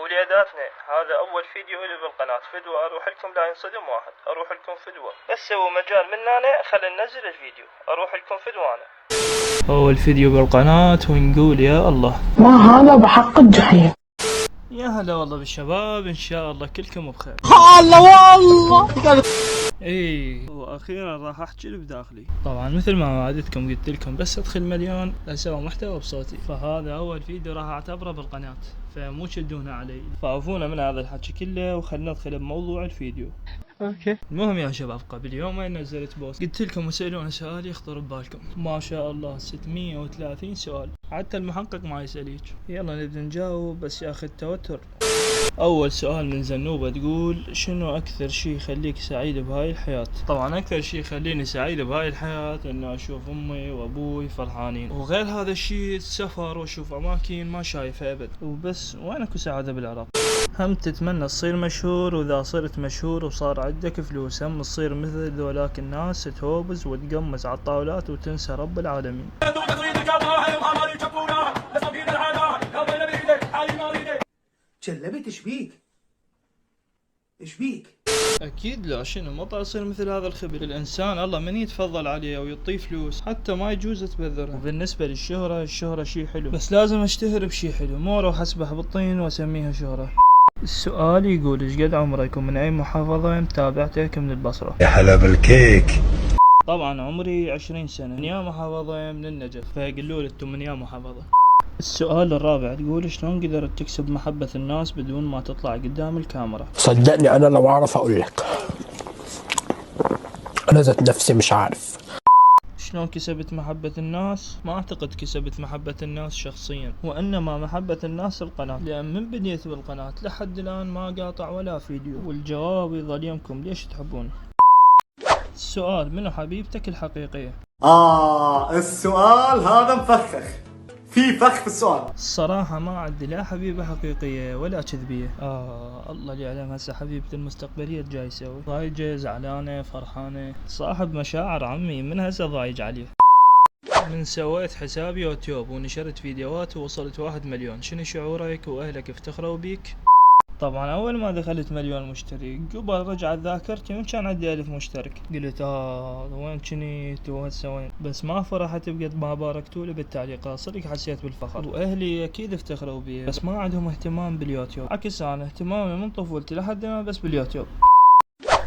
وليداتنا هذا أول فيديو إلي بالقناة، فدوة أروح لكم لا ينصدم واحد، أروح لكم فدوة بس سووا مجال مننا خلينا ننزل الفيديو، أروح لكم فدوة أنا أول فيديو بالقناة ونقول يا الله ما هذا بحق الجحيم. يا هلا والله بالشباب، إن شاء الله كلكم بخير. الله والله اي واخيرا راح احكي بداخلي. طبعا مثل ما وعدتكم قلت لكم بس ادخل مليون اسوي محتوى بصوتي، فهذا اول فيديو راح اعتبره بالقناة، فمو تشدونا علي، فعفونا من هذا الحكي كله وخلنا ندخل بموضوع الفيديو. اوكي المهم يا شباب، قبل يومين نزلت بوست قلت لكم اسالونا سؤال يخطر ببالكم، ما شاء الله 630 سؤال، حتى المحقق ما يساليك. يلا نبدا نجاوب، بس يا اخي التوتر. اول سؤال من زنوبة تقول شنو اكثر شي يخليك سعيد بهاي الحياة؟ طبعا اكثر شي يخليني سعيد بهاي الحياة انه اشوف امي وابوي فرحانين، وغير هذا الشي السفر واشوف اماكن ما شايفها ابد. وبس وين اكو سعادة بالعراق؟ هم تتمنى تصير مشهور، واذا صرت مشهور وصار عندك فلوس هم تصير مثل ذولاك الناس تهوبز وتقمز على الطاولات وتنسى رب العالمين. شلبت ايش بيك؟ اكيد لا، شنو مطع يصير مثل هذا الخبل؟ الانسان الله من يتفضل عليه ويعطيه فلوس حتى ما يجوز تبذرها. وبالنسبه للشهره، الشهره شي حلو، بس لازم اشتهر بشي حلو، مو اروح اسبح بالطين واسميها شهره. السؤال يقول ايش قد عمرك ومن اي محافظه؟ متابعتك من البصره. يا حلا بالكيك. طبعا عمري 20 سنه، من يا محافظه؟ من النجف. فقولوا لي انتم من يا محافظه. السؤال الرابع تقول شلون قدرت تكسب محبة الناس بدون ما تطلع قدام الكاميرا؟ صدقني انا لو اعرف اقول لك، انا ذات نفسي مش عارف. شلون كسبت محبة الناس؟ ما اعتقد كسبت محبة الناس شخصيا، وانما محبة الناس القناة، لان من بديت بالقناة لحد الان ما قاطع ولا فيديو، والجواب يظل يمكم ليش تحبوني. السؤال منو حبيبتك الحقيقية؟ السؤال هذا مفخخ، في فخ في السؤال. الصراحة ما عندي لا حبيبة حقيقية ولا كذبية. الله اللي يعلم هسه حبيبتي المستقبلية جاي يسوي، ضايجة زعلانة فرحانة، صاحب مشاعر عمي من هسه ضايج عليه. من سويت حساب يوتيوب ونشرت فيديوهات ووصلت 1 مليون، شنو شعورك واهلك افتخروا بيك؟ طبعا اول ما دخلت مليون مشترك، قبل رجعت ذاكرتي من كان عندي 1000 مشترك، قلت وين كنت وهسه وين، بس ما فرحت بقد ما باركتولي بالتعليقات، صدق حسيت بالفخر، واهلي اكيد افتخروا بي، بس ما عندهم اهتمام باليوتيوب، عكس انا اهتمامي من طفولتي لحد ما بس باليوتيوب.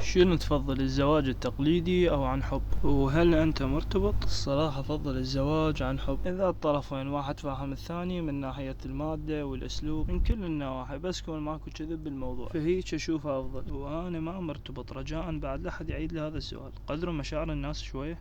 شنو تفضل، الزواج التقليدي او عن حب؟ وهل انت مرتبط؟ الصراحة افضل الزواج عن حب، اذا الطرفين واحد فاهم الثاني من ناحية المادة والاسلوب من كل النواحي، بس كون ماكو كذب بالموضوع، فهيك اشوفها افضل. وانا ما مرتبط، رجاء بعد لا احد يعيد لي هذا السؤال، قدروا مشاعر الناس شوية.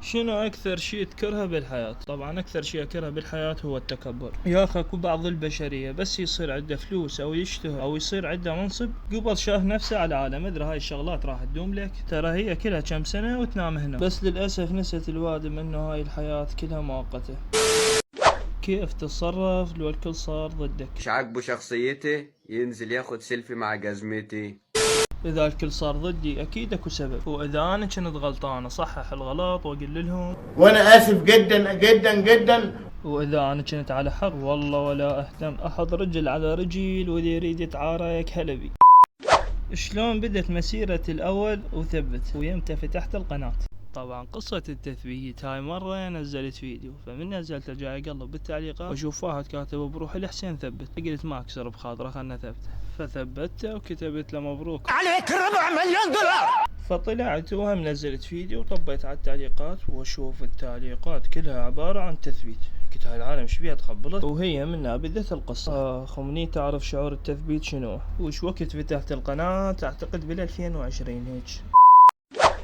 شنو اكثر شيء تكرهه بالحياة؟ طبعا اكثر شيء اكرهه بالحياة هو التكبر. يا اخي اكو بعض البشرية بس يصير عنده فلوس او يشتهر او يصير عنده منصب، قبل شاف نفسه على العالم، ادري هاي الشغلات راح تدوم لك، ترى هي كلها كم سنة وتنام هنا، بس للاسف نسيت الوادم انه هاي الحياة كلها مؤقتة. كيف تتصرف لو الكل صار ضدك؟ مش عاجبه شخصيتي ينزل ياخد سيلفي مع جزمتي. اذا الكل صار ضدي اكيد اكو سبب، واذا انا كنت غلطان اصحح الغلط واقول لهم وانا اسف جدا جدا جدا. واذا انا كنت على حق والله ولا اهتم، احط رجل على رجل واللي يريد يتعارك هلبي. شلون بدت مسيرة الاول وثبت، ويمتى فتحت القناة؟ طبعا قصة التثبيت هاي مرة نزلت فيديو، فمن نزلته جاي اقلب بالتعليقات واشوف واحد كاتب بروح الحسين ثبت، قلت ما اكسر بخاطره خلنا ثبته، فثبته وكتبت له مبروك عليك 4 مليون دولار. فطلعت وهم نزلت فيديو وطبيت على التعليقات واشوف التعليقات كلها عبارة عن تثبيت، قلت هاي العالم ايش بيها تخبلت، وهي منها بدت القصة. خمني تعرف شعور التثبيت شنو؟ وش وقت فتحت القناة؟ اعتقد بال 2020 هيك.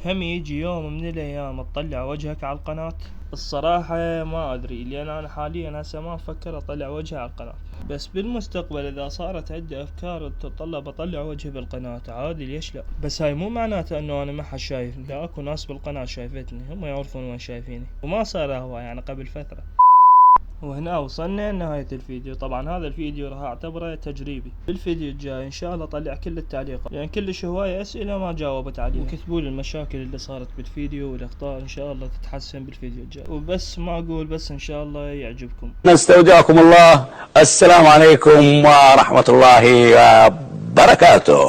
هم يجي يوم من الايام تطلع وجهك على القناة؟ الصراحة ما ادري، لان انا حاليا هسه ما افكر اطلع وجهي على القناة، بس بالمستقبل اذا صارت عندي افكار تتطلب اطلع وجهي بالقناة عادي ليش لا، بس هاي مو معناته انه انا ما حد شايفني، لا اكو ناس بالقناة شايفتني، هم يعرفون وين شايفيني، وما صار هوا يعني قبل فترة. وهنا وصلنا لنهاية الفيديو. طبعا هذا الفيديو راح اعتبره تجريبي. بالفيديو الجاي ان شاء الله اطلع كل التعليقات، لان كلش هواية اسئلة ما جاوبت عليها، وكتبوا لي المشاكل اللي صارت بالفيديو والاخطاء ان شاء الله تتحسن بالفيديو الجاي. وبس ما اقول بس ان شاء الله يعجبكم. نستودعكم الله. السلام عليكم ورحمة الله وبركاته.